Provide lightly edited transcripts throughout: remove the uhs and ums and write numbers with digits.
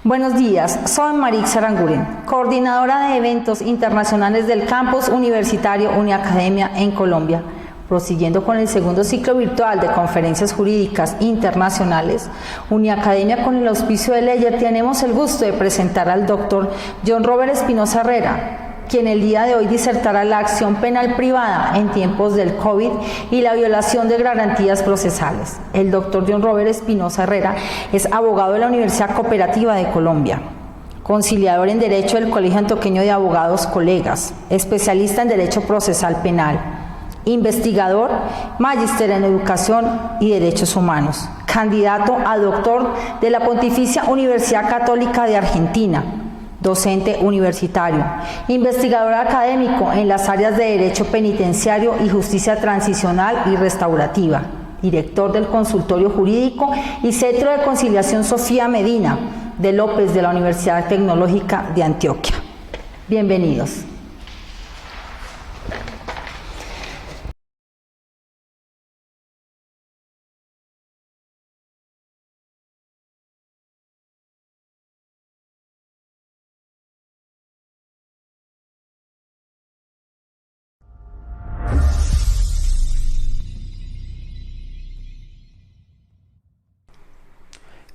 Buenos días, soy Marix Aranguren, coordinadora de eventos internacionales del campus universitario Uniacademia en Colombia. Prosiguiendo con el segundo ciclo virtual de conferencias jurídicas internacionales, Uniacademia, con el auspicio de Leyer, tenemos el gusto de presentar al doctor John Robert Espinosa Herrera, quien el día de hoy disertará la acción penal privada en tiempos del COVID y la violación de garantías procesales. El doctor John Robert Espinosa Herrera es abogado de la Universidad Cooperativa de Colombia, conciliador en Derecho del Colegio Antioqueño de Abogados Colegas, especialista en Derecho Procesal Penal, investigador, magíster en Educación y Derechos Humanos, candidato a doctor de la Pontificia Universidad Católica de Argentina, docente universitario, investigador académico en las áreas de Derecho Penitenciario y Justicia Transicional y Restaurativa, director del Consultorio Jurídico y Centro de Conciliación Sofía Medina de López de la Universidad Tecnológica de Antioquia. Bienvenidos.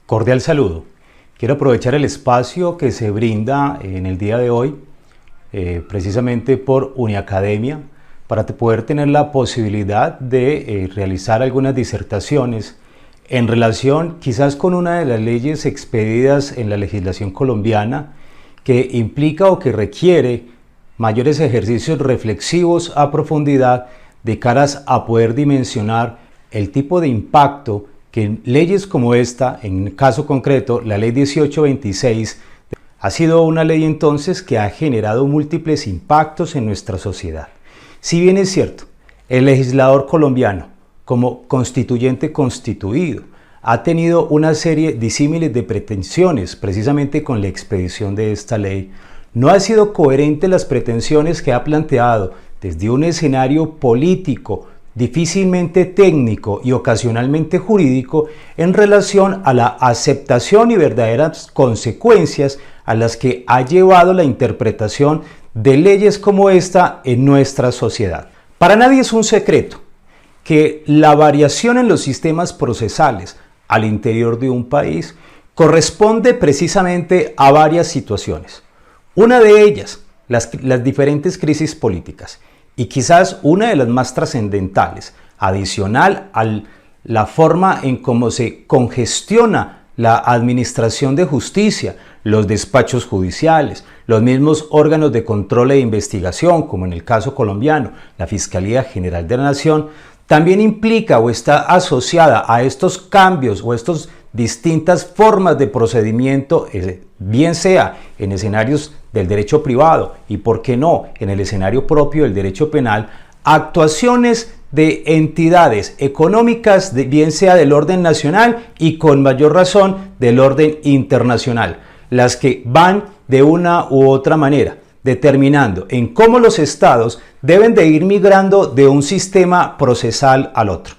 Cordial saludo. Quiero aprovechar el espacio que se brinda en el día de hoy, precisamente por Uniacademia, para poder tener la posibilidad de realizar algunas disertaciones en relación quizás con una de las leyes expedidas en la legislación colombiana que implica o que requiere mayores ejercicios reflexivos a profundidad de caras a poder dimensionar el tipo de impacto que leyes como esta, en el caso concreto la ley 1826, ha sido una ley entonces que ha generado múltiples impactos en nuestra sociedad. Si bien es cierto, el legislador colombiano, como constituyente constituido, ha tenido una serie disímiles de pretensiones precisamente con la expedición de esta ley, no ha sido coherente las pretensiones que ha planteado desde un escenario político, difícilmente técnico y ocasionalmente jurídico en relación a la aceptación y verdaderas consecuencias a las que ha llevado la interpretación de leyes como esta en nuestra sociedad. Para nadie es un secreto que la variación en los sistemas procesales al interior de un país corresponde precisamente a varias situaciones. Una de ellas, las diferentes crisis políticas. Y quizás una de las más trascendentales, adicional a la forma en cómo se congestiona la administración de justicia, los despachos judiciales, los mismos órganos de control e investigación, como en el caso colombiano, la Fiscalía General de la Nación, también implica o está asociada a estos cambios o estas distintas formas de procedimiento, bien sea en escenarios del derecho privado y, por qué no, en el escenario propio del derecho penal, actuaciones de entidades económicas, bien sea del orden nacional y con mayor razón del orden internacional, las que van de una u otra manera, determinando en cómo los estados deben de ir migrando de un sistema procesal al otro.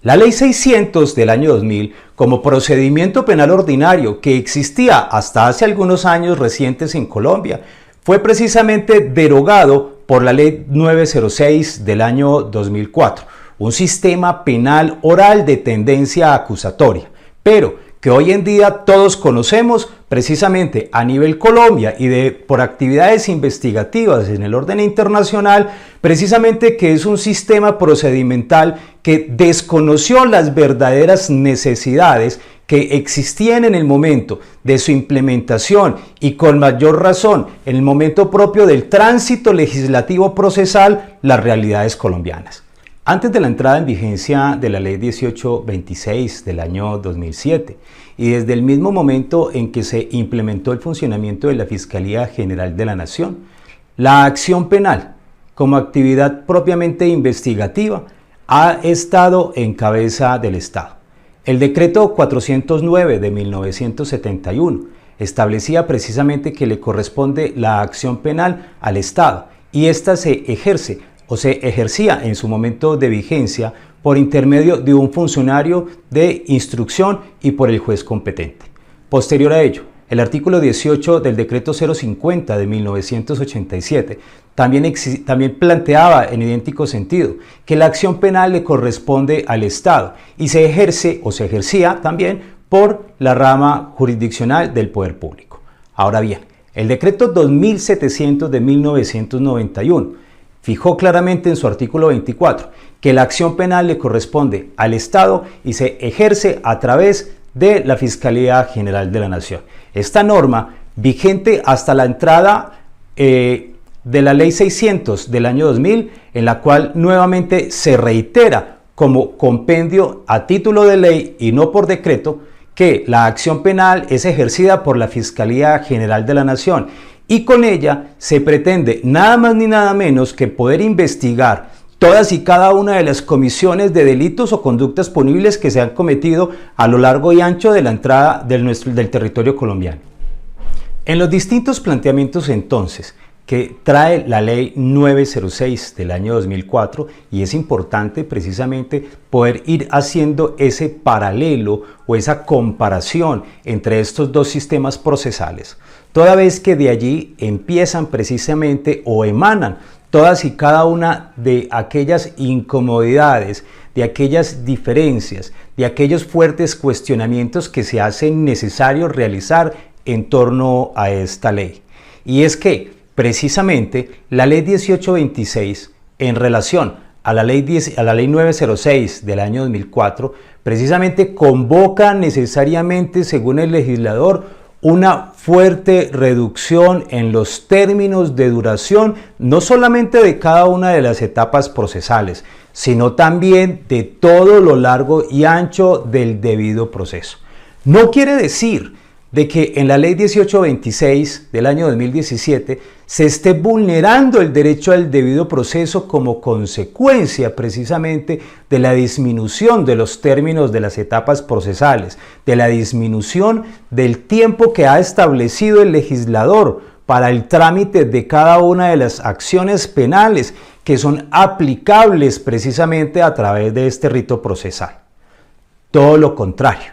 La Ley 600 del año 2000, como procedimiento penal ordinario que existía hasta hace algunos años recientes en Colombia, fue precisamente derogado por la Ley 906 del año 2004, un sistema penal oral de tendencia acusatoria, pero que hoy en día todos conocemos precisamente a nivel Colombia y por actividades investigativas en el orden internacional, precisamente que es un sistema procedimental que desconoció las verdaderas necesidades que existían en el momento de su implementación y con mayor razón en el momento propio del tránsito legislativo procesal, las realidades colombianas. Antes de la entrada en vigencia de la Ley 1826 del año 2007 y desde el mismo momento en que se implementó el funcionamiento de la Fiscalía General de la Nación, la acción penal como actividad propiamente investigativa ha estado en cabeza del Estado. El decreto 409 de 1971 establecía precisamente que le corresponde la acción penal al Estado y esta se ejerce o se ejercía en su momento de vigencia por intermedio de un funcionario de instrucción y por el juez competente. Posterior a ello, el artículo 18 del decreto 050 de 1987 también planteaba en idéntico sentido que la acción penal le corresponde al Estado y se ejerce o se ejercía también por la rama jurisdiccional del poder público. Ahora bien, el decreto 2700 de 1991 fijó claramente en su artículo 24 que la acción penal le corresponde al Estado y se ejerce a través de la Fiscalía General de la Nación. Esta norma, vigente hasta la entrada de la Ley 600 del año 2000, en la cual nuevamente se reitera como compendio a título de ley y no por decreto que la acción penal es ejercida por la Fiscalía General de la Nación y con ella se pretende nada más ni nada menos que poder investigar todas y cada una de las comisiones de delitos o conductas punibles que se han cometido a lo largo y ancho de la entrada del territorio colombiano. En los distintos planteamientos entonces que trae la ley 906 del año 2004, y es importante precisamente poder ir haciendo ese paralelo o esa comparación entre estos dos sistemas procesales, toda vez que de allí empiezan precisamente o emanan todas y cada una de aquellas incomodidades, de aquellas diferencias, de aquellos fuertes cuestionamientos que se hacen necesario realizar en torno a esta ley. Y es que precisamente la ley 1826 en relación a la ley 906 del año 2004 precisamente convoca necesariamente, según el legislador, una fuerte reducción en los términos de duración, no solamente de cada una de las etapas procesales, sino también de todo lo largo y ancho del debido proceso. No quiere decir de que en la ley 1826 del año 2017 se esté vulnerando el derecho al debido proceso como consecuencia precisamente de la disminución de los términos de las etapas procesales, de la disminución del tiempo que ha establecido el legislador para el trámite de cada una de las acciones penales que son aplicables precisamente a través de este rito procesal. Todo lo contrario,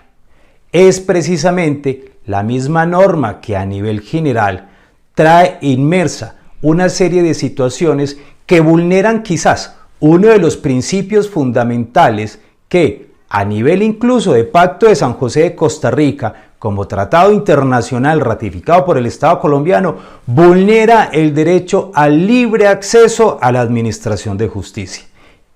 es precisamente la misma norma que a nivel general trae inmersa una serie de situaciones que vulneran quizás uno de los principios fundamentales que a nivel incluso de Pacto de San José de Costa Rica, como tratado internacional ratificado por el Estado colombiano, vulnera el derecho al libre acceso a la administración de justicia.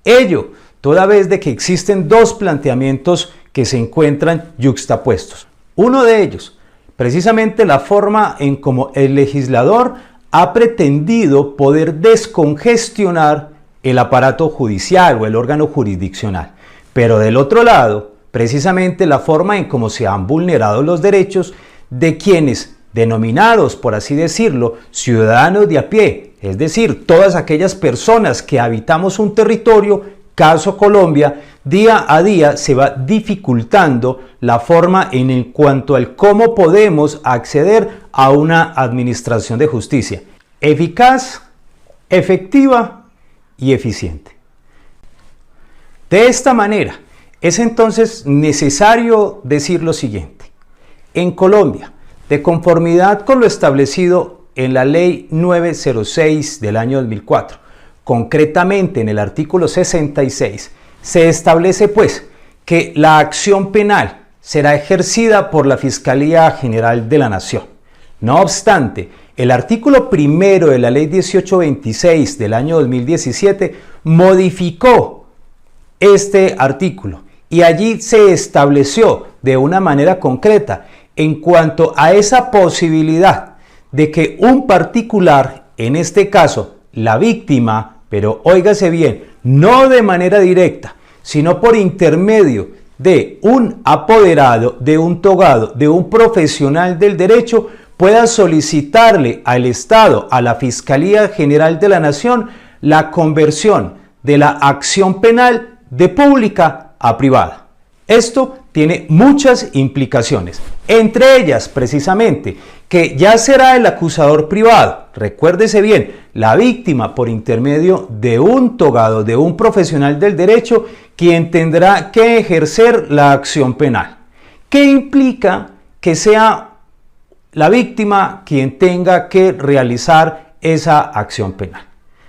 Ello toda vez de que existen dos planteamientos que se encuentran yuxtapuestos. Uno de ellos, precisamente la forma en cómo el legislador ha pretendido poder descongestionar el aparato judicial o el órgano jurisdiccional. Pero del otro lado, precisamente la forma en cómo se han vulnerado los derechos de quienes, denominados, por así decirlo, ciudadanos de a pie, es decir, todas aquellas personas que habitamos un territorio, caso Colombia, día a día se va dificultando la forma en cuanto al cómo podemos acceder a una administración de justicia eficaz, efectiva y eficiente. De esta manera, es entonces necesario decir lo siguiente. En Colombia, de conformidad con lo establecido en la Ley 906 del año 2004, concretamente en el artículo 66, se establece pues que la acción penal será ejercida por la Fiscalía General de la Nación. No obstante, el artículo primero de la Ley 1826 del año 2017 modificó este artículo y allí se estableció de una manera concreta en cuanto a esa posibilidad de que un particular, en este caso la víctima, pero óigase bien, no de manera directa, sino por intermedio de un apoderado, de un togado, de un profesional del derecho, pueda solicitarle al Estado, a la Fiscalía General de la Nación, la conversión de la acción penal de pública a privada. Esto tiene muchas implicaciones, entre ellas precisamente que ya será el acusador privado, recuérdese bien, la víctima por intermedio de un togado, de un profesional del derecho, quien tendrá que ejercer la acción penal. ¿Qué implica que sea la víctima quien tenga que realizar esa acción penal.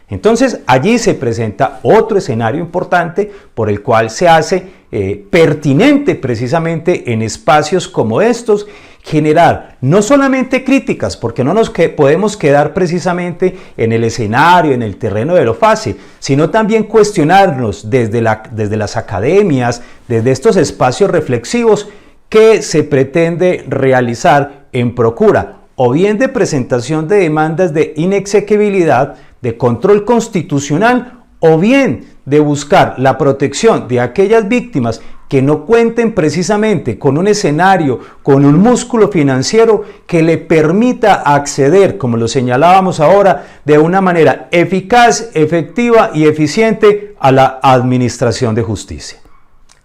Entonces allí se presenta otro escenario importante por el cual se hace pertinente precisamente en espacios como estos generar no solamente críticas, porque no nos podemos quedar precisamente en el escenario, en el terreno de lo fácil, sino también cuestionarnos desde las academias, desde estos espacios reflexivos que se pretende realizar en procura o bien de presentación de demandas de inexequibilidad, de control constitucional o bien de buscar la protección de aquellas víctimas que no cuenten precisamente con un escenario, con un músculo financiero que le permita acceder, como lo señalábamos ahora, de una manera eficaz, efectiva y eficiente a la administración de justicia.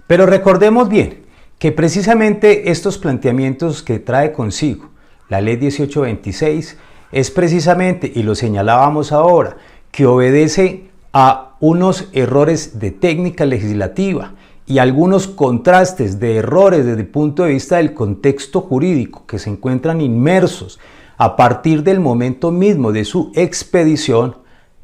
Pero recordemos bien que precisamente estos planteamientos que trae consigo la Ley 1826 es precisamente, y lo señalábamos ahora, que obedece a unos errores de técnica legislativa y algunos contrastes de errores desde el punto de vista del contexto jurídico que se encuentran inmersos a partir del momento mismo de su expedición,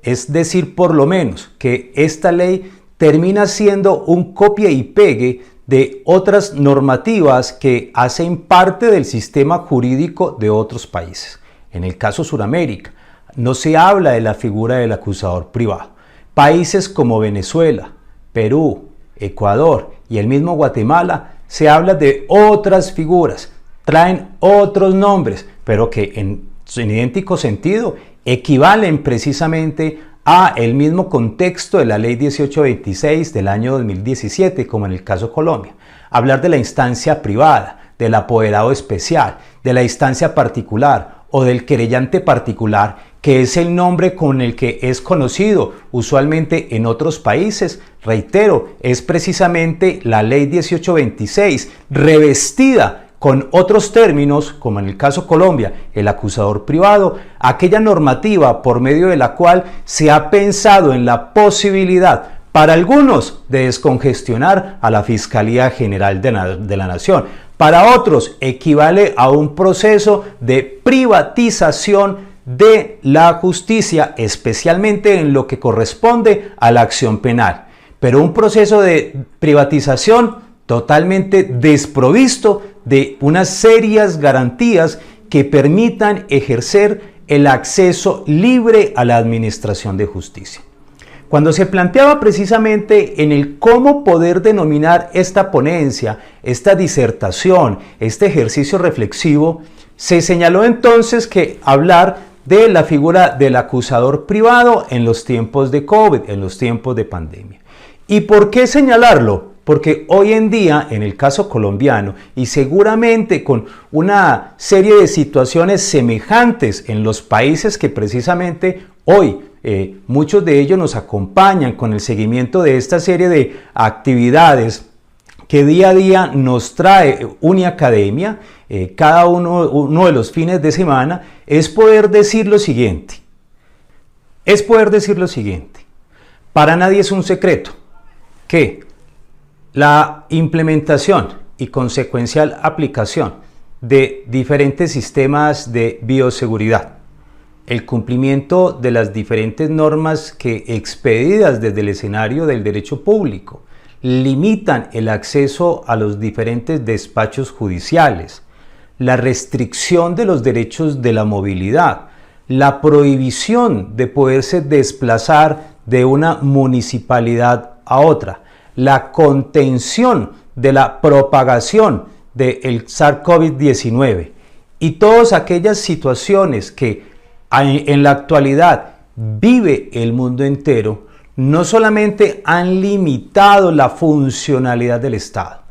es decir, por lo menos que esta ley termina siendo un copia y pegue de otras normativas que hacen parte del sistema jurídico de otros países. En el caso Suramérica, no se habla de la figura del acusador privado. Países como Venezuela, Perú, Ecuador y el mismo Guatemala se habla de otras figuras, traen otros nombres, pero que en idéntico sentido equivalen precisamente a el mismo contexto de la Ley 1826 del año 2017, como en el caso Colombia. Hablar de la instancia privada, del apoderado especial, de la instancia particular o del querellante particular, que es el nombre con el que es conocido usualmente en otros países. Reitero, es precisamente la Ley 1826 revestida con otros términos, como en el caso Colombia, el acusador privado, aquella normativa por medio de la cual se ha pensado en la posibilidad para algunos de descongestionar a la Fiscalía General de la Nación. Para otros equivale a un proceso de privatización de la justicia, especialmente en lo que corresponde a la acción penal. Pero un proceso de privatización totalmente desprovisto de unas serias garantías que permitan ejercer el acceso libre a la administración de justicia. Cuando se planteaba precisamente en el cómo poder denominar esta ponencia, esta disertación, este ejercicio reflexivo, se señaló entonces que hablar de la figura del acusador privado en los tiempos de COVID, en los tiempos de pandemia. ¿Y por qué señalarlo? Porque hoy en día, en el caso colombiano, y seguramente con una serie de situaciones semejantes en los países que precisamente hoy muchos de ellos nos acompañan con el seguimiento de esta serie de actividades que día a día nos trae Uniacademia, cada uno de los fines de semana, es poder decir lo siguiente. Para nadie es un secreto que la implementación y consecuencial aplicación de diferentes sistemas de bioseguridad, el cumplimiento de las diferentes normas que expedidas desde el escenario del derecho público limitan el acceso a los diferentes despachos judiciales, la restricción de los derechos de la movilidad, la prohibición de poderse desplazar de una municipalidad a otra, la contención de la propagación del SARS-CoV-19 y todas aquellas situaciones que en la actualidad vive el mundo entero, no solamente han limitado la funcionalidad del Estado,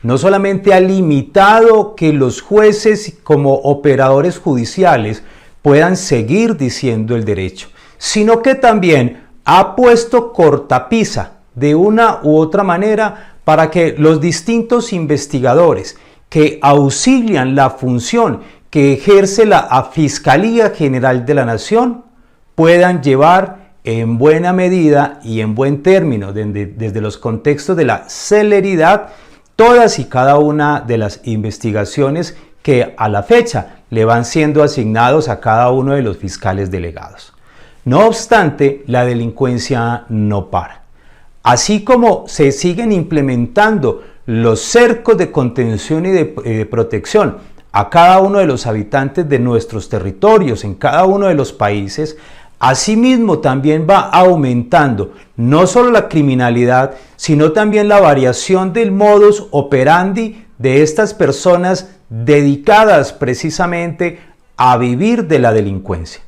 no solamente ha limitado que los jueces como operadores judiciales puedan seguir diciendo el derecho, sino que también ha puesto cortapisa de una u otra manera para que los distintos investigadores que auxilian la función que ejerce la Fiscalía General de la Nación puedan llevar en buena medida y en buen término, desde los contextos de la celeridad, todas y cada una de las investigaciones que a la fecha le van siendo asignados a cada uno de los fiscales delegados. No obstante, la delincuencia no para. Así como se siguen implementando los cercos de contención y de protección a cada uno de los habitantes de nuestros territorios, en cada uno de los países, asimismo también va aumentando no solo la criminalidad, sino también la variación del modus operandi de estas personas dedicadas precisamente a vivir de la delincuencia.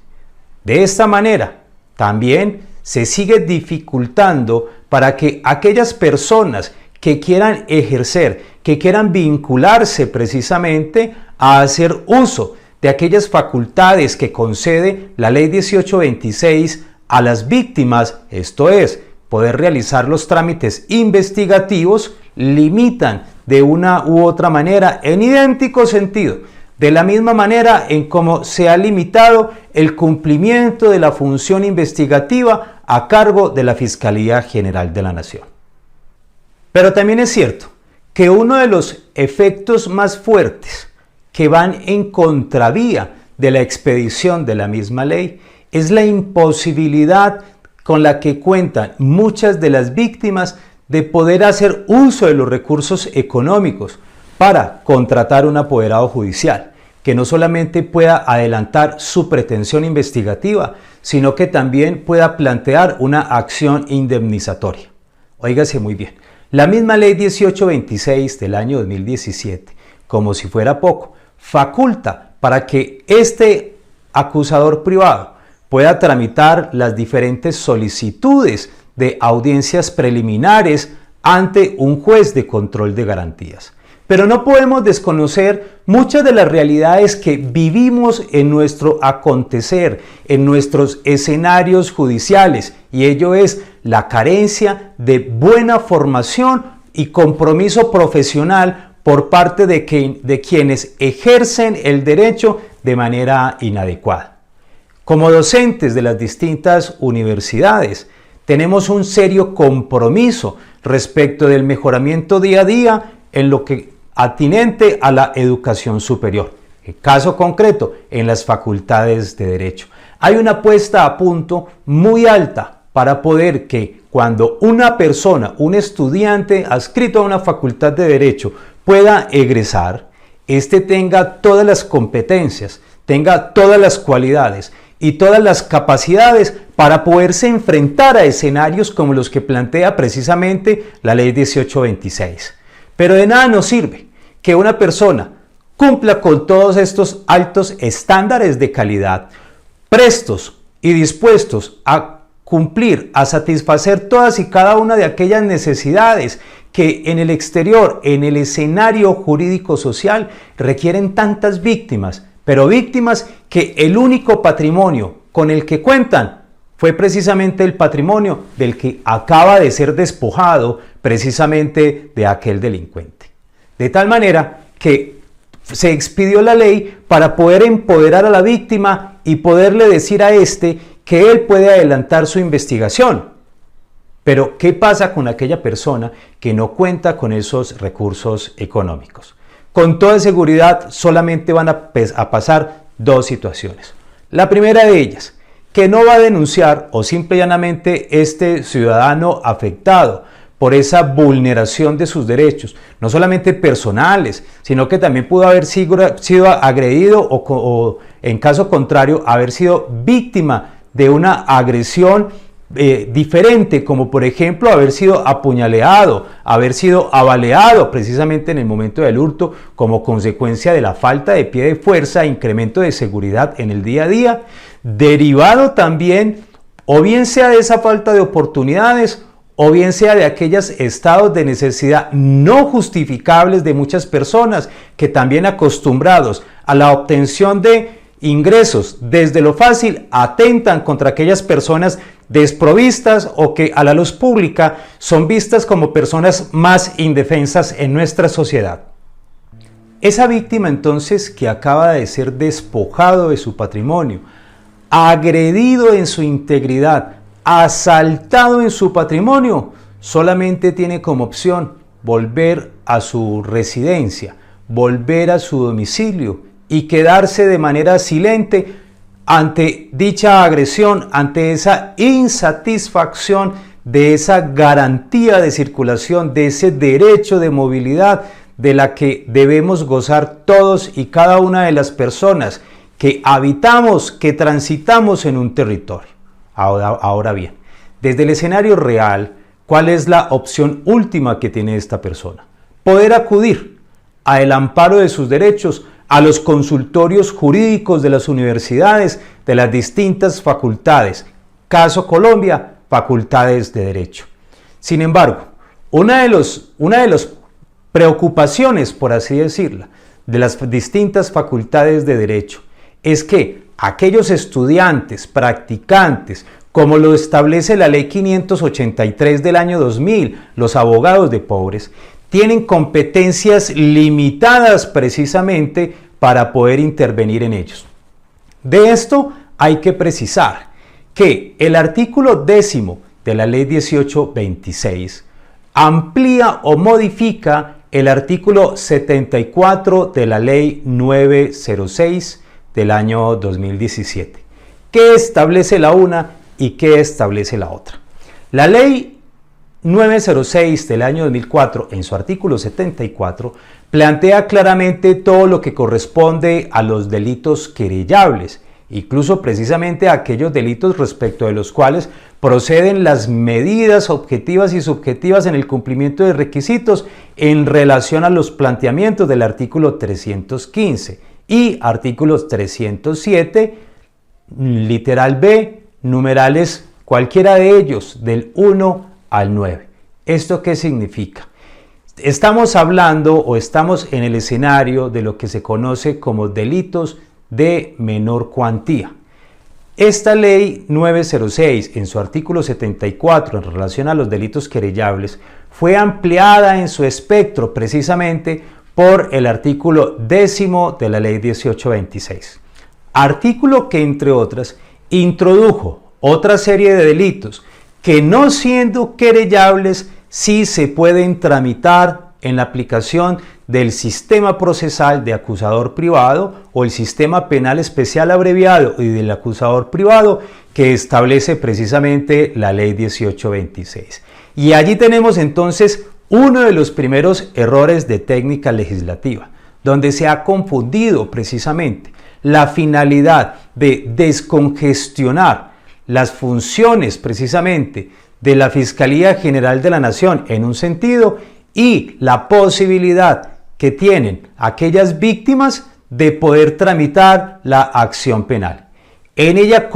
De esta manera, también se sigue dificultando para que aquellas personas que quieran ejercer, que quieran vincularse precisamente a hacer uso de aquellas facultades que concede la Ley 1826 a las víctimas, esto es, poder realizar los trámites investigativos, limitan de una u otra manera, en idéntico sentido, de la misma manera en cómo se ha limitado el cumplimiento de la función investigativa a cargo de la Fiscalía General de la Nación. Pero también es cierto que uno de los efectos más fuertes que van en contravía de la expedición de la misma ley es la imposibilidad con la que cuentan muchas de las víctimas de poder hacer uso de los recursos económicos para contratar un apoderado judicial, que no solamente pueda adelantar su pretensión investigativa, sino que también pueda plantear una acción indemnizatoria. Óigase muy bien, la misma Ley 1826 del año 2017, como si fuera poco, faculta para que este acusador privado pueda tramitar las diferentes solicitudes de audiencias preliminares ante un juez de control de garantías. Pero no podemos desconocer muchas de las realidades que vivimos en nuestro acontecer, en nuestros escenarios judiciales, y ello es la carencia de buena formación y compromiso profesional por parte de quienes ejercen el derecho de manera inadecuada. Como docentes de las distintas universidades, tenemos un serio compromiso respecto del mejoramiento día a día en lo que atinente a la educación superior. En caso concreto, en las facultades de Derecho. Hay una puesta a punto muy alta para poder que cuando una persona, un estudiante adscrito a una facultad de Derecho pueda egresar, éste tenga todas las competencias, tenga todas las cualidades y todas las capacidades para poderse enfrentar a escenarios como los que plantea precisamente la Ley 1826. Pero de nada nos sirve que una persona cumpla con todos estos altos estándares de calidad, prestos y dispuestos a cumplir, a satisfacer todas y cada una de aquellas necesidades que en el exterior, en el escenario jurídico-social, requieren tantas víctimas, pero víctimas que el único patrimonio con el que cuentan fue precisamente el patrimonio del que acaba de ser despojado precisamente de aquel delincuente. De tal manera que se expidió la ley para poder empoderar a la víctima y poderle decir a éste que él puede adelantar su investigación. Pero, ¿qué pasa con aquella persona que no cuenta con esos recursos económicos? Con toda seguridad solamente van a pasar dos situaciones. La primera de ellas, que no va a denunciar o simple y llanamente este ciudadano afectado por esa vulneración de sus derechos, no solamente personales, sino que también pudo haber sido agredido o en caso contrario, haber sido víctima de una agresión diferente, como por ejemplo haber sido apuñaleado, haber sido avaleado precisamente en el momento del hurto como consecuencia de la falta de pie de fuerza e incremento de seguridad en el día a día, derivado también o bien sea de esa falta de oportunidades o bien sea de aquellos estados de necesidad no justificables de muchas personas que también acostumbrados a la obtención de ingresos desde lo fácil atentan contra aquellas personas desprovistas o que a la luz pública son vistas como personas más indefensas en nuestra sociedad. Esa víctima entonces que acaba de ser despojado de su patrimonio, agredido en su integridad, asaltado en su patrimonio, solamente tiene como opción volver a su residencia, volver a su domicilio y quedarse de manera silente ante dicha agresión, ante esa insatisfacción de esa garantía de circulación, de ese derecho de movilidad de la que debemos gozar todos y cada una de las personas que habitamos, que transitamos en un territorio. Ahora bien, desde el escenario real, ¿cuál es la opción última que tiene esta persona? Poder acudir al amparo de sus derechos a los consultorios jurídicos de las universidades, de las distintas facultades. Caso Colombia, facultades de Derecho. Sin embargo, una de las preocupaciones, por así decirla, de las distintas facultades de Derecho es que aquellos estudiantes, practicantes, como lo establece la Ley 583 del año 2000, los abogados de pobres, tienen competencias limitadas precisamente para poder intervenir en ellos. De esto hay que precisar que el artículo 10º de la Ley 1826 amplía o modifica el artículo 74 de la Ley 906 del año 2017, que establece la una y que establece la otra. La Ley 906 del año 2004, en su artículo 74, plantea claramente todo lo que corresponde a los delitos querellables, incluso precisamente a aquellos delitos respecto de los cuales proceden las medidas objetivas y subjetivas en el cumplimiento de requisitos en relación a los planteamientos del artículo 315 y artículos 307, literal B, numerales cualquiera de ellos, del 1 al 9. ¿Esto qué significa? Estamos hablando o estamos en el escenario de lo que se conoce como delitos de menor cuantía. Esta ley 906, en su artículo 74, en relación a los delitos querellables, fue ampliada en su espectro precisamente por el artículo 10º de la ley 1826. Artículo que, entre otras, introdujo otra serie de delitos que, no siendo querellables, sí se pueden tramitar en la aplicación del sistema procesal de acusador privado o el sistema penal especial abreviado y del acusador privado que establece precisamente la ley 1826. Y allí tenemos entonces uno de los primeros errores de técnica legislativa, donde se ha confundido precisamente la finalidad de descongestionar las funciones precisamente de la Fiscalía General de la Nación en un sentido y la posibilidad que tienen aquellas víctimas de poder tramitar la acción penal. En ella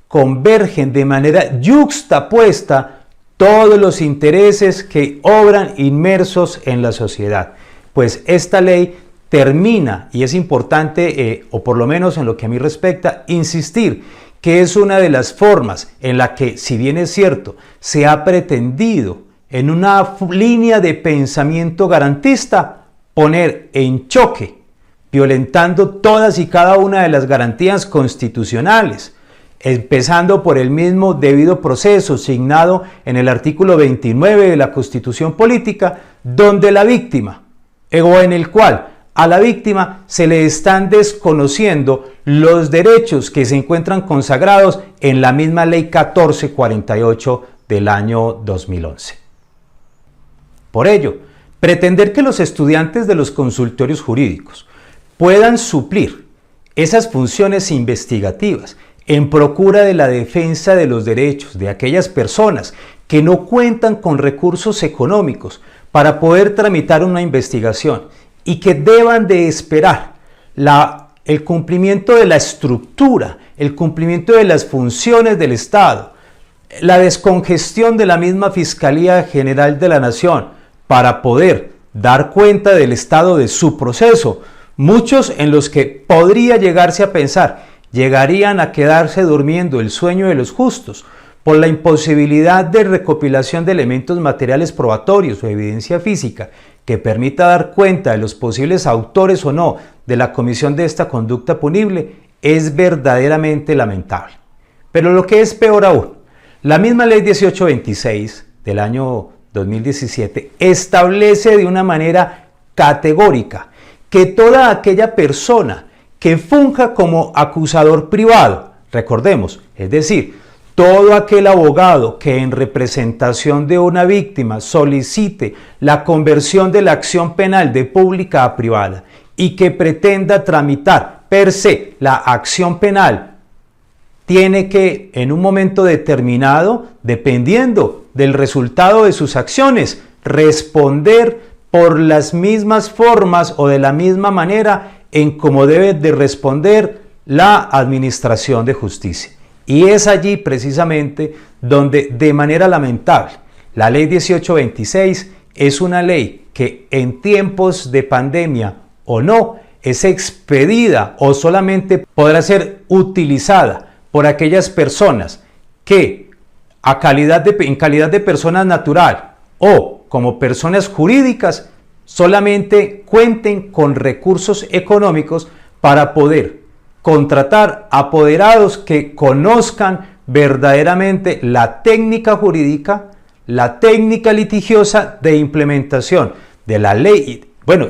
convergen de manera yuxtapuesta todos los intereses que obran inmersos en la sociedad, pues esta ley termina, y es importante, o por lo menos en lo que a mí respecta, insistir que es una de las formas en la que, si bien es cierto, se ha pretendido en una línea de pensamiento garantista poner en choque, violentando todas y cada una de las garantías constitucionales, empezando por el mismo debido proceso signado en el artículo 29 de la Constitución Política, donde la víctima, o en el cual a la víctima se le están desconociendo los derechos que se encuentran consagrados en la misma Ley 1448 del año 2011. Por ello, pretender que los estudiantes de los consultorios jurídicos puedan suplir esas funciones investigativas en procura de la defensa de los derechos de aquellas personas que no cuentan con recursos económicos para poder tramitar una investigación y que deban de esperar el cumplimiento de la estructura, el cumplimiento de las funciones del Estado, la descongestión de la misma Fiscalía General de la Nación para poder dar cuenta del estado de su proceso, muchos en los que podría llegarse a pensar llegarían a quedarse durmiendo el sueño de los justos por la imposibilidad de recopilación de elementos materiales probatorios o evidencia física que permita dar cuenta de los posibles autores o no de la comisión de esta conducta punible, es verdaderamente lamentable. Pero lo que es peor aún, la misma ley 1826 del año 2017 establece de una manera categórica que toda aquella persona que funja como acusador privado, recordemos, es decir, todo aquel abogado que en representación de una víctima solicite la conversión de la acción penal de pública a privada y que pretenda tramitar per se la acción penal, tiene que en un momento determinado, dependiendo del resultado de sus acciones, responder por las mismas formas o de la misma manera en cómo debe de responder la administración de justicia. Y es allí precisamente donde, de manera lamentable, la ley 1826 es una ley que en tiempos de pandemia o no, es expedida o solamente podrá ser utilizada por aquellas personas que en calidad de persona natural o como personas jurídicas solamente cuenten con recursos económicos para poder contratar apoderados que conozcan verdaderamente la técnica jurídica, la técnica litigiosa de implementación de la ley,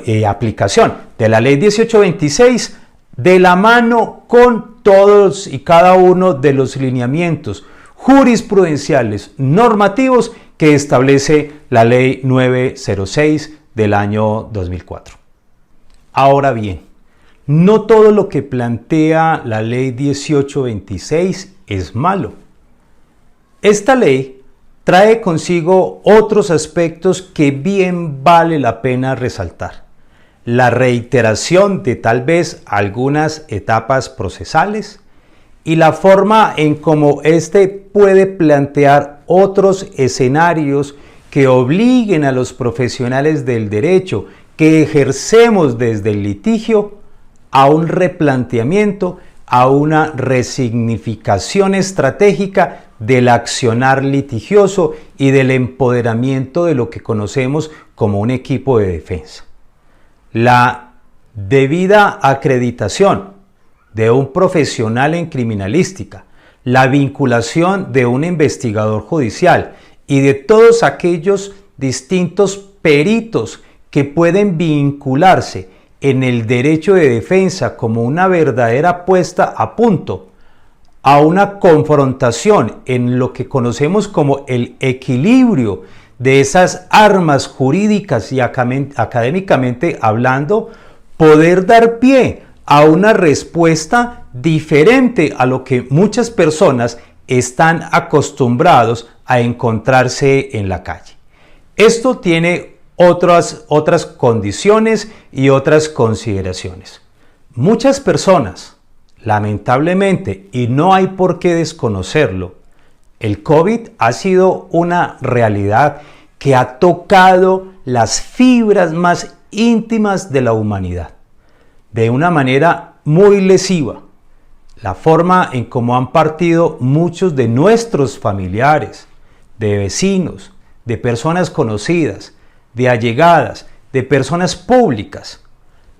y aplicación de la ley 1826 de la mano con todos y cada uno de los lineamientos jurisprudenciales normativos que establece la ley 906 del año 2004. Ahora bien, no todo lo que plantea la ley 1826 es malo. Esta ley trae consigo otros aspectos que bien vale la pena resaltar. La reiteración de tal vez algunas etapas procesales y la forma en cómo éste puede plantear otros escenarios que obliguen a los profesionales del derecho que ejercemos desde el litigio a un replanteamiento, a una resignificación estratégica del accionar litigioso y del empoderamiento de lo que conocemos como un equipo de defensa. La debida acreditación de un profesional en criminalística, la vinculación de un investigador judicial y de todos aquellos distintos peritos que pueden vincularse en el derecho de defensa como una verdadera puesta a punto a una confrontación en lo que conocemos como el equilibrio de esas armas jurídicas y académicamente hablando, poder dar pie a una respuesta diferente a lo que muchas personas están acostumbrados a encontrarse en la calle. Esto tiene otras condiciones y otras consideraciones. Muchas personas, lamentablemente, y no hay por qué desconocerlo, el COVID ha sido una realidad que ha tocado las fibras más íntimas de la humanidad de una manera muy lesiva. La forma en cómo han partido muchos de nuestros familiares, de vecinos, de personas conocidas, de allegadas, de personas públicas,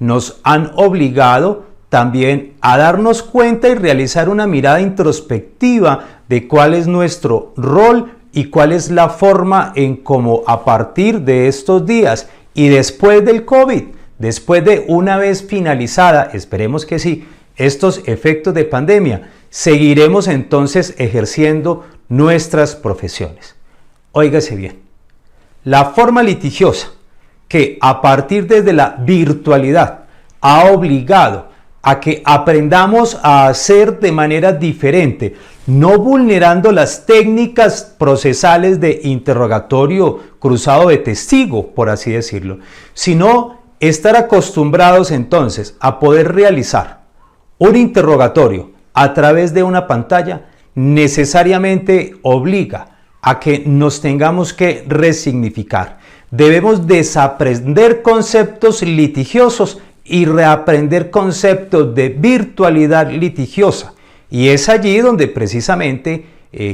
nos han obligado también a darnos cuenta y realizar una mirada introspectiva de cuál es nuestro rol y cuál es la forma en cómo a partir de estos días y después del COVID, después de una vez finalizada, esperemos que sí, estos efectos de pandemia, seguiremos entonces ejerciendo nuestras profesiones. Óigase bien, la forma litigiosa que a partir desde la virtualidad ha obligado a que aprendamos a hacer de manera diferente, no vulnerando las técnicas procesales de interrogatorio cruzado de testigo, por así decirlo, sino estar acostumbrados entonces a poder realizar un interrogatorio a través de una pantalla, necesariamente obliga a que nos tengamos que resignificar. Debemos desaprender conceptos litigiosos y reaprender conceptos de virtualidad litigiosa. Y es allí donde precisamente,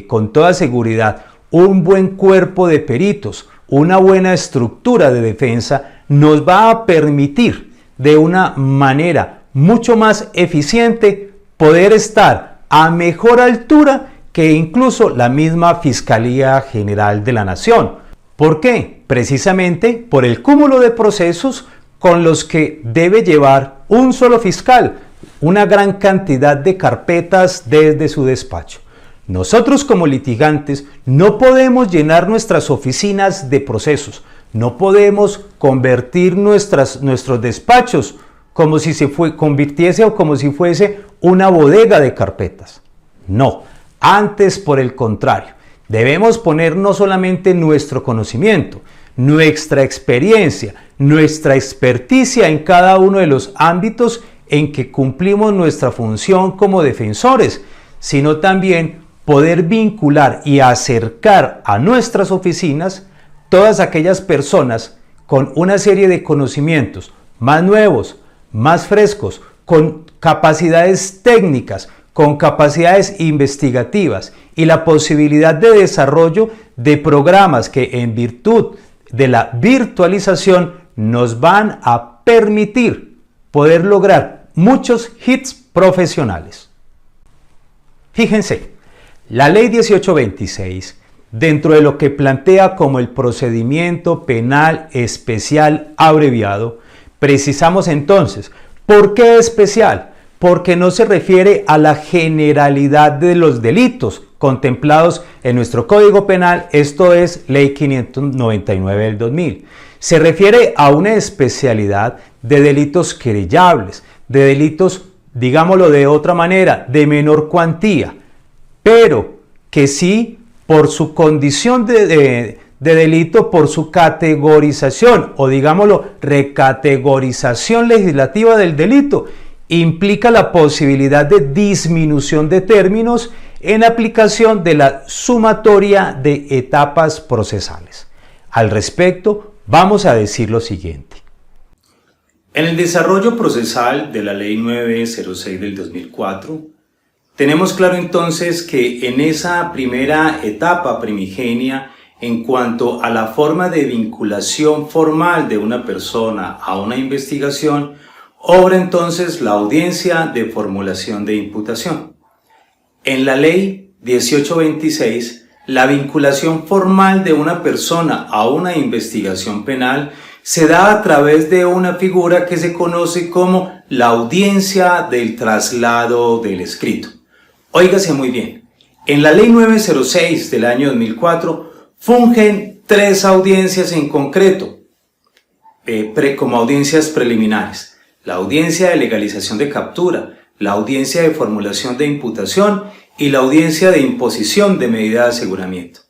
con toda seguridad, un buen cuerpo de peritos, una buena estructura de defensa nos va a permitir de una manera mucho más eficiente poder estar a mejor altura que incluso la misma Fiscalía General de la Nación. ¿Por qué? Precisamente por el cúmulo de procesos con los que debe llevar un solo fiscal una gran cantidad de carpetas desde su despacho. Nosotros como litigantes no podemos llenar nuestras oficinas de procesos, no podemos convertir nuestros despachos como si se convirtiese o como si fuese una bodega de carpetas. No, antes por el contrario, debemos poner no solamente nuestro conocimiento, nuestra experiencia, nuestra experticia en cada uno de los ámbitos en que cumplimos nuestra función como defensores, sino también poder vincular y acercar a nuestras oficinas todas aquellas personas con una serie de conocimientos más nuevos, más frescos, con capacidades técnicas, con capacidades investigativas y la posibilidad de desarrollo de programas que en virtud de la virtualización nos van a permitir poder lograr muchos hits profesionales. Fíjense, la Ley 1826, dentro de lo que plantea como el procedimiento penal especial abreviado, precisamos entonces, ¿por qué especial? Porque no se refiere a la generalidad de los delitos contemplados en nuestro Código Penal, esto es Ley 599 del 2000. Se refiere a una especialidad de delitos querellables, de delitos, digámoslo de otra manera, de menor cuantía, pero que sí, por su condición de delito, por su categorización o digámoslo recategorización legislativa del delito, implica la posibilidad de disminución de términos en aplicación de la sumatoria de etapas procesales. Al respecto, vamos a decir lo siguiente. En el desarrollo procesal de la Ley 906 del 2004, tenemos claro entonces que en esa primera etapa primigenia, en cuanto a la forma de vinculación formal de una persona a una investigación, obra entonces la audiencia de formulación de imputación. En la Ley 1826, la vinculación formal de una persona a una investigación penal se da a través de una figura que se conoce como la audiencia del traslado del escrito. Óigase muy bien, en la Ley 906 del año 2004 fungen tres audiencias en concreto como audiencias preliminares: la audiencia de legalización de captura, la audiencia de formulación de imputación y la audiencia de imposición de medida de aseguramiento.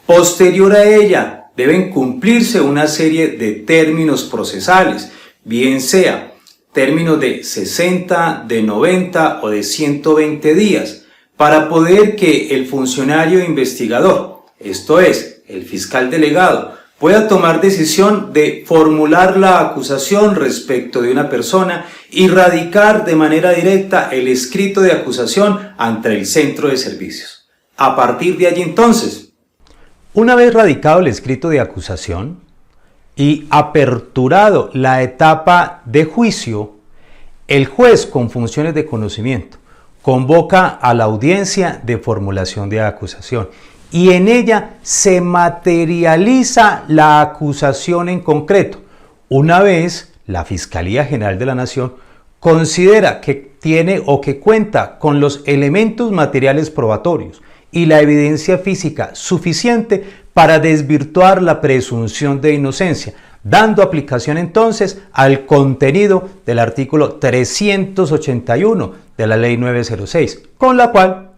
Posterior a ella deben cumplirse una serie de términos procesales, bien sea términos de 60, de 90 o de 120 días, para poder que el funcionario investigador, esto es, el fiscal delegado, pueda tomar decisión de formular la acusación respecto de una persona y radicar de manera directa el escrito de acusación ante el centro de servicios. A partir de allí entonces, una vez radicado el escrito de acusación y aperturado la etapa de juicio, el juez con funciones de conocimiento convoca a la audiencia de formulación de acusación y en ella se materializa la acusación en concreto. Una vez la Fiscalía General de la Nación considera que tiene o que cuenta con los elementos materiales probatorios y la evidencia física suficiente para desvirtuar la presunción de inocencia, dando aplicación entonces al contenido del artículo 381 de la Ley 906, con la cual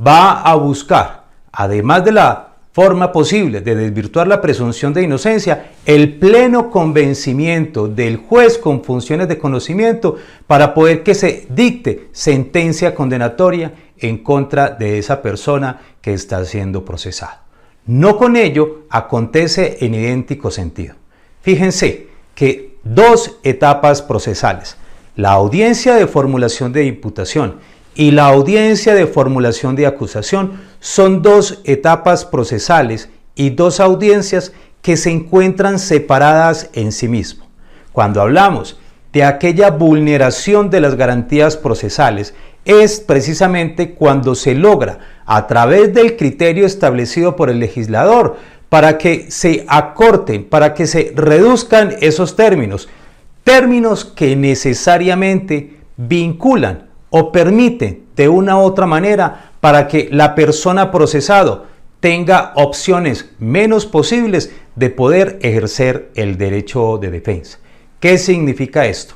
va a buscar, además de la forma posible de desvirtuar la presunción de inocencia, el pleno convencimiento del juez con funciones de conocimiento para poder que se dicte sentencia condenatoria en contra de esa persona que está siendo procesada. No con ello acontece en idéntico sentido. Fíjense que dos etapas procesales, la audiencia de formulación de imputación y la audiencia de formulación de acusación, son dos etapas procesales y dos audiencias que se encuentran separadas en sí mismo. Cuando hablamos de aquella vulneración de las garantías procesales, es precisamente cuando se logra, a través del criterio establecido por el legislador, para que se acorten, para que se reduzcan esos términos, términos que necesariamente vinculan o permiten de una u otra manera para que la persona procesado tenga opciones menos posibles de poder ejercer el derecho de defensa. ¿Qué significa esto?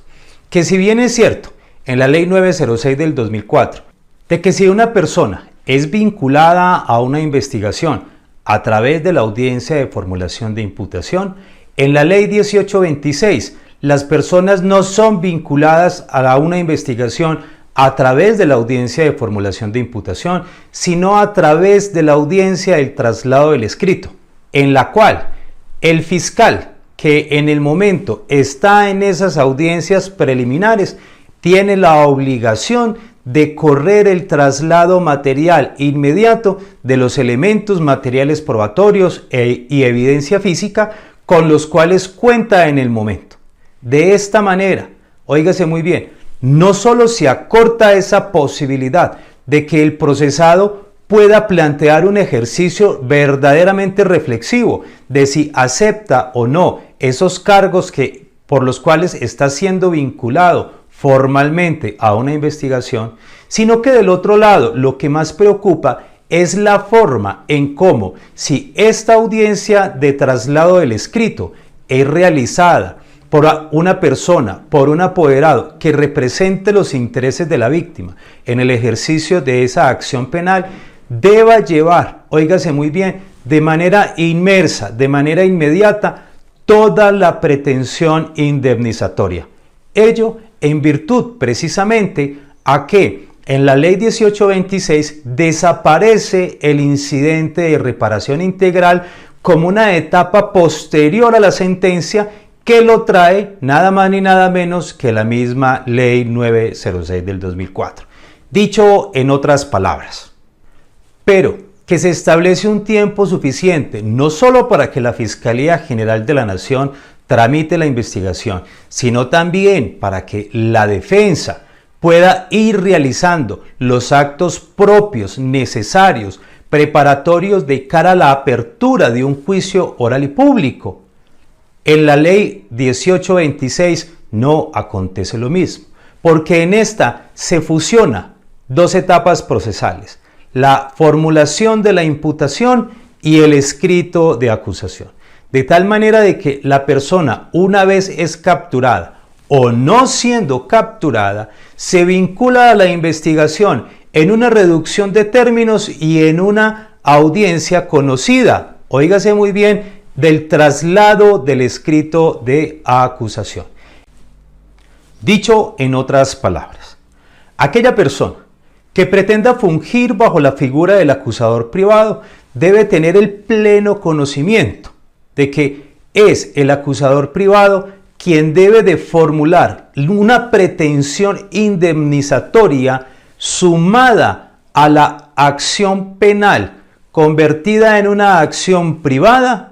Que si bien es cierto, en la Ley 906 del 2004, de que si una persona es vinculada a una investigación a través de la audiencia de formulación de imputación, en la Ley 1826, las personas no son vinculadas a una investigación a través de la audiencia de formulación de imputación, sino a través de la audiencia del traslado del escrito, en la cual el fiscal que en el momento está en esas audiencias preliminares tiene la obligación de correr el traslado material inmediato de los elementos materiales probatorios y evidencia física con los cuales cuenta en el momento. De esta manera, óigase muy bien, no solo se acorta esa posibilidad de que el procesado pueda plantear un ejercicio verdaderamente reflexivo de si acepta o no esos cargos por los cuales está siendo vinculado formalmente a una investigación, sino que del otro lado lo que más preocupa es la forma en cómo, si esta audiencia de traslado del escrito es realizada por una persona, por un apoderado que represente los intereses de la víctima en el ejercicio de esa acción penal, deba llevar, óigase muy bien, de manera inmersa, de manera inmediata, toda la pretensión indemnizatoria. Ello en virtud precisamente a que en la Ley 1826 desaparece el incidente de reparación integral como una etapa posterior a la sentencia que lo trae nada más ni nada menos que la misma Ley 906 del 2004. Dicho en otras palabras, pero que se establece un tiempo suficiente no solo para que la Fiscalía General de la Nación tramite la investigación, sino también para que la defensa pueda ir realizando los actos propios, necesarios, preparatorios de cara a la apertura de un juicio oral y público. En la Ley 1826 no acontece lo mismo, porque en esta se fusiona dos etapas procesales: la formulación de la imputación y el escrito de acusación. De tal manera de que la persona, una vez es capturada o no siendo capturada, se vincula a la investigación en una reducción de términos y en una audiencia conocida, óigase muy bien, del traslado del escrito de acusación. Dicho en otras palabras, aquella persona que pretenda fungir bajo la figura del acusador privado debe tener el pleno conocimiento de que es el acusador privado quien debe de formular una pretensión indemnizatoria sumada a la acción penal convertida en una acción privada,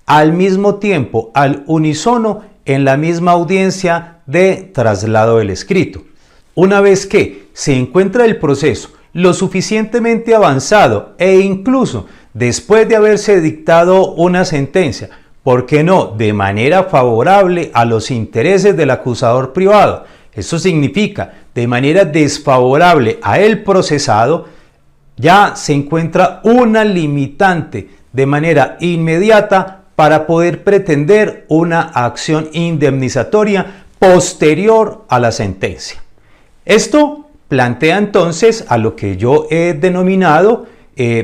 al mismo tiempo, al unísono, en la misma audiencia de traslado del escrito. Una vez que se encuentra el proceso lo suficientemente avanzado e incluso después de haberse dictado una sentencia, ¿por qué no?, de manera favorable a los intereses del acusador privado, eso significa de manera desfavorable a el procesado, ya se encuentra una limitante de manera inmediata para poder pretender una acción indemnizatoria posterior a la sentencia. Esto plantea entonces a lo que yo he denominado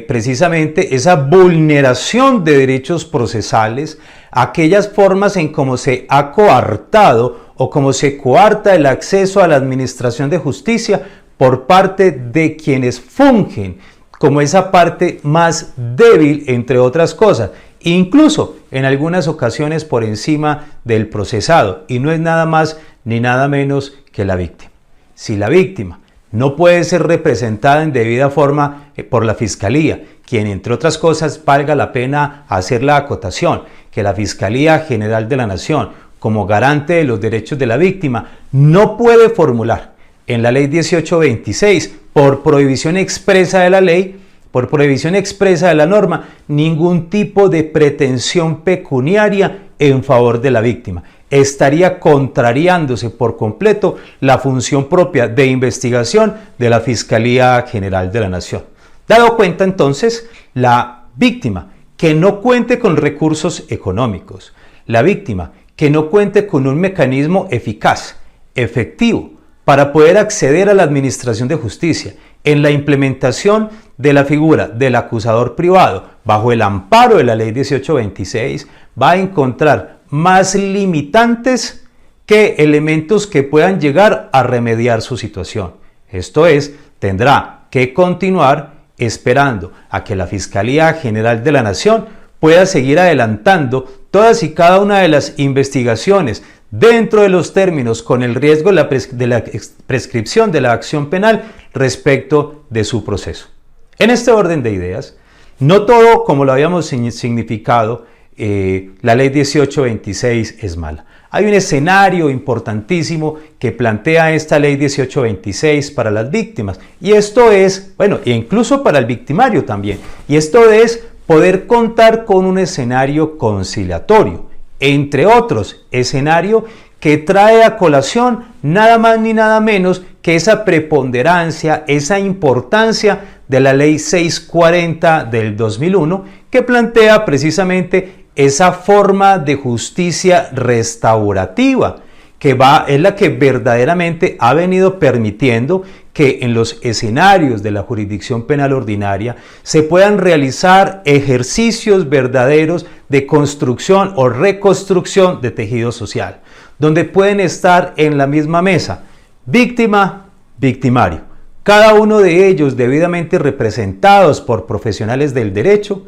precisamente esa vulneración de derechos procesales, aquellas formas en cómo se ha coartado o cómo se coarta el acceso a la administración de justicia por parte de quienes fungen como esa parte más débil, entre otras cosas, incluso en algunas ocasiones por encima del procesado, y no es nada más ni nada menos que la víctima. Si la víctima no puede ser representada en debida forma por la Fiscalía, quien entre otras cosas valga la pena hacer la acotación, que la Fiscalía General de la Nación, como garante de los derechos de la víctima, no puede formular en la Ley 1826, por prohibición expresa de la ley, por prohibición expresa de la norma, ningún tipo de pretensión pecuniaria en favor de la víctima. estaría contrariándose por completo la función propia de investigación de la Fiscalía General de la Nación. Dado cuenta entonces, la víctima que no cuente con recursos económicos, la víctima que no cuente con un mecanismo eficaz, efectivo, para poder acceder a la administración de justicia en la implementación de la figura del acusador privado bajo el amparo de la Ley 1826, va a encontrar más limitantes que elementos que puedan llegar a remediar su situación. Esto es, tendrá que continuar esperando a que la Fiscalía General de la Nación pueda seguir adelantando todas y cada una de las investigaciones dentro de los términos con el riesgo de la prescripción de la acción penal respecto de su proceso. En este orden de ideas, no todo como lo habíamos significado, la Ley 1826 es mala. Hay un escenario importantísimo que plantea esta Ley 1826 para las víctimas, y esto es, bueno, e incluso para el victimario también, y esto es poder contar con un escenario conciliatorio, entre otros, escenario que trae a colación nada más ni nada menos que esa preponderancia, esa importancia de la Ley 640 del 2001, que plantea precisamente esa forma de justicia restaurativa, que es la que verdaderamente ha venido permitiendo que en los escenarios de la jurisdicción penal ordinaria se puedan realizar ejercicios verdaderos de construcción o reconstrucción de tejido social, donde pueden estar en la misma mesa víctima, victimario, cada uno de ellos debidamente representados por profesionales del derecho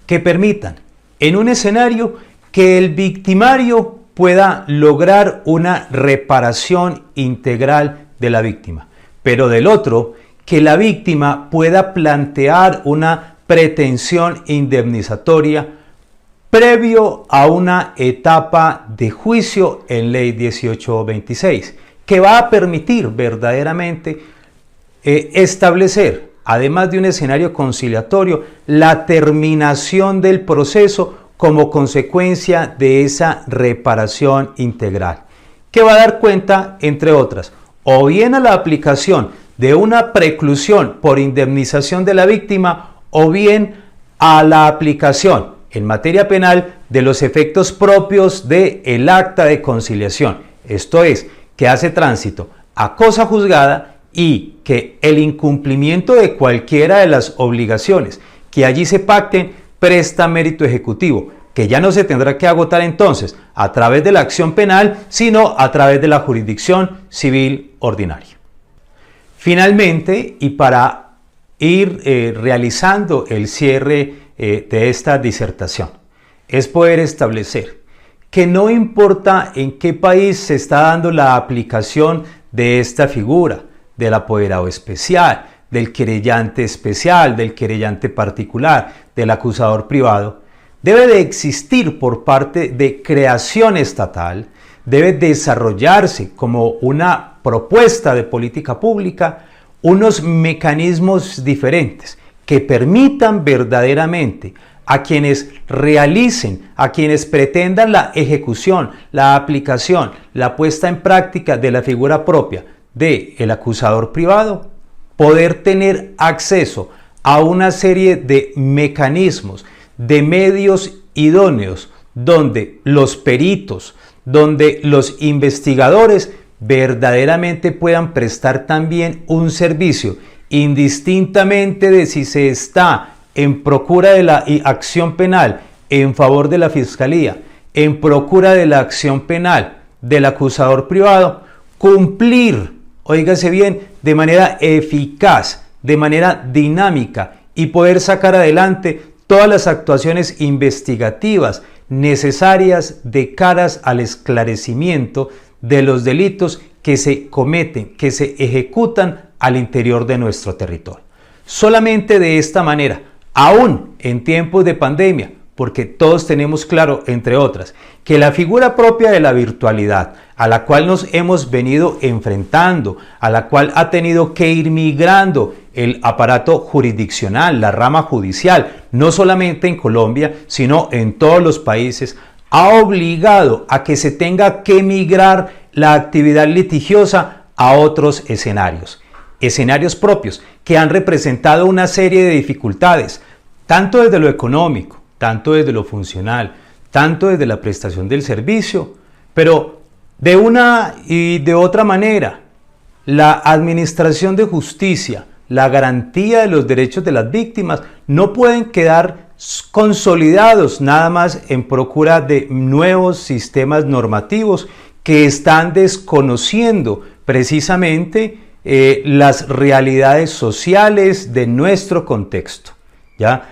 que permitan en un escenario que el victimario pueda lograr una reparación integral de la víctima, pero del otro, que la víctima pueda plantear una pretensión indemnizatoria previo a una etapa de juicio en Ley 1826, que va a permitir verdaderamente establecer, además de un escenario conciliatorio, la terminación del proceso como consecuencia de esa reparación integral, que va a dar cuenta, entre otras, o bien a la aplicación de una preclusión por indemnización de la víctima, o bien a la aplicación en materia penal de los efectos propios del acta de conciliación, esto es, que hace tránsito a cosa juzgada y que el incumplimiento de cualquiera de las obligaciones que allí se pacten presta mérito ejecutivo, que ya no se tendrá que agotar entonces a través de la acción penal, sino a través de la jurisdicción civil ordinaria. Finalmente, y para ir realizando el cierre de esta disertación, es poder establecer que no importa en qué país se está dando la aplicación de esta figura, del apoderado especial, del querellante especial, del querellante particular, del acusador privado, debe de existir por parte de creación estatal, debe desarrollarse como una propuesta de política pública unos mecanismos diferentes que permitan verdaderamente a quienes realicen, a quienes pretendan la ejecución, la aplicación, la puesta en práctica de la figura propia del acusador privado, poder tener acceso a una serie de mecanismos, de medios idóneos, donde los peritos, donde los investigadores verdaderamente puedan prestar también un servicio, indistintamente de si se está en procura de la acción penal en favor de la Fiscalía, en procura de la acción penal del acusador privado, cumplir, óigase bien, de manera eficaz, de manera dinámica y poder sacar adelante todas las actuaciones investigativas necesarias de caras al esclarecimiento de los delitos que se cometen, que se ejecutan al interior de nuestro territorio. Solamente de esta manera, aún en tiempos de pandemia, porque todos tenemos claro, entre otras, que la figura propia de la virtualidad, a la cual nos hemos venido enfrentando, a la cual ha tenido que ir migrando el aparato jurisdiccional, la rama judicial, no solamente en Colombia, sino en todos los países, ha obligado a que se tenga que migrar la actividad litigiosa a otros escenarios propios, que han representado una serie de dificultades, tanto desde lo económico, tanto desde lo funcional, tanto desde la prestación del servicio, pero de una y de otra manera, la administración de justicia, la garantía de los derechos de las víctimas no pueden quedar consolidados nada más en procura de nuevos sistemas normativos que están desconociendo precisamente las realidades sociales de nuestro contexto, ¿ya?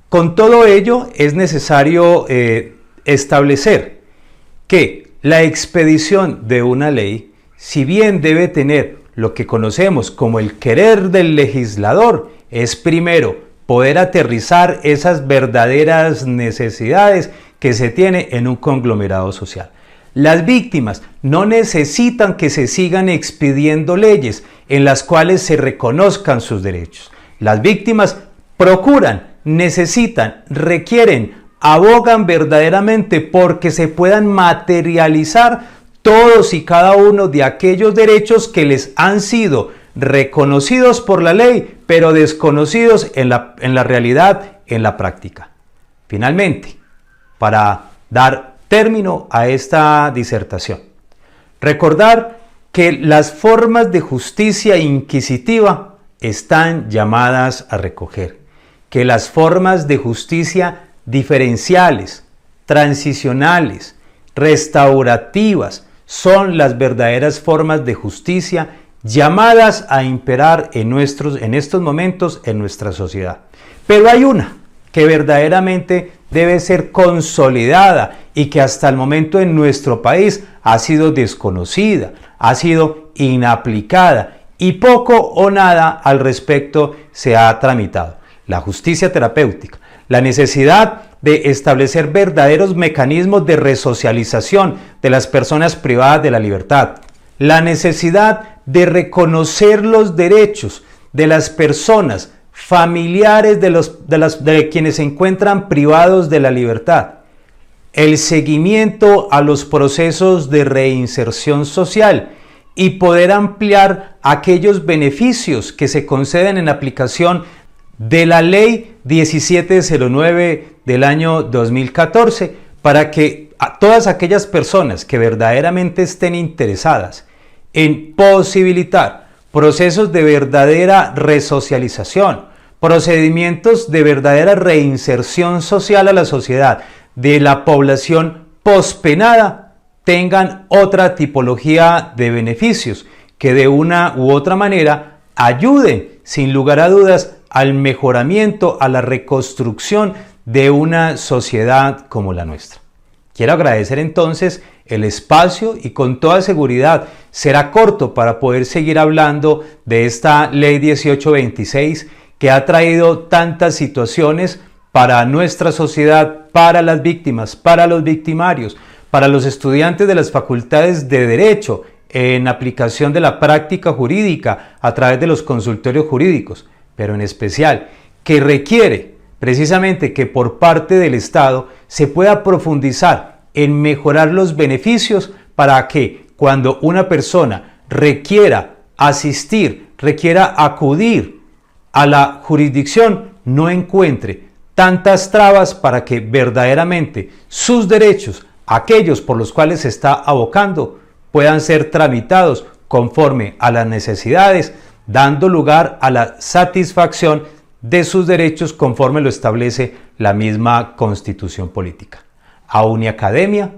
Con todo ello es necesario establecer que la expedición de una ley, si bien debe tener lo que conocemos como el querer del legislador, es primero poder aterrizar esas verdaderas necesidades que se tiene en un conglomerado social. Las víctimas no necesitan que se sigan expidiendo leyes en las cuales se reconozcan sus derechos. Las víctimas procuran, necesitan, requieren, abogan verdaderamente porque se puedan materializar todos y cada uno de aquellos derechos que les han sido reconocidos por la ley, pero desconocidos en la realidad, en la práctica. Finalmente, para dar término a esta disertación, recordar que las formas de justicia inquisitiva están llamadas a recoger, que las formas de justicia diferenciales, transicionales, restaurativas, son las verdaderas formas de justicia llamadas a imperar en estos momentos en nuestra sociedad. Pero hay una que verdaderamente debe ser consolidada y que hasta el momento en nuestro país ha sido desconocida, ha sido inaplicada y poco o nada al respecto se ha tramitado. La justicia terapéutica, la necesidad de establecer verdaderos mecanismos de resocialización de las personas privadas de la libertad, la necesidad de reconocer los derechos de las personas familiares de quienes se encuentran privados de la libertad, el seguimiento a los procesos de reinserción social y poder ampliar aquellos beneficios que se conceden en aplicación de la Ley 1709 del año 2014 para que a todas aquellas personas que verdaderamente estén interesadas en posibilitar procesos de verdadera resocialización, procedimientos de verdadera reinserción social a la sociedad de la población pospenada, tengan otra tipología de beneficios que de una u otra manera ayuden, sin lugar a dudas, al mejoramiento, a la reconstrucción de una sociedad como la nuestra. Quiero agradecer entonces el espacio y con toda seguridad será corto para poder seguir hablando de esta Ley 1826 que ha traído tantas situaciones para nuestra sociedad, para las víctimas, para los victimarios, para los estudiantes de las facultades de Derecho en aplicación de la práctica jurídica a través de los consultorios jurídicos, pero en especial que requiere precisamente que por parte del Estado se pueda profundizar en mejorar los beneficios para que cuando una persona requiera asistir, requiera acudir a la jurisdicción, no encuentre tantas trabas para que verdaderamente sus derechos, aquellos por los cuales se está abocando, puedan ser tramitados conforme a las necesidades, dando lugar a la satisfacción de sus derechos conforme lo establece la misma Constitución Política. A Uniacademia,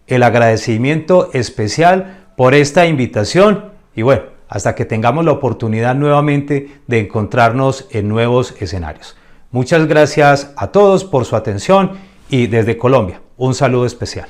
el agradecimiento especial por esta invitación y bueno, hasta que tengamos la oportunidad nuevamente de encontrarnos en nuevos escenarios. Muchas gracias a todos por su atención y desde Colombia, un saludo especial.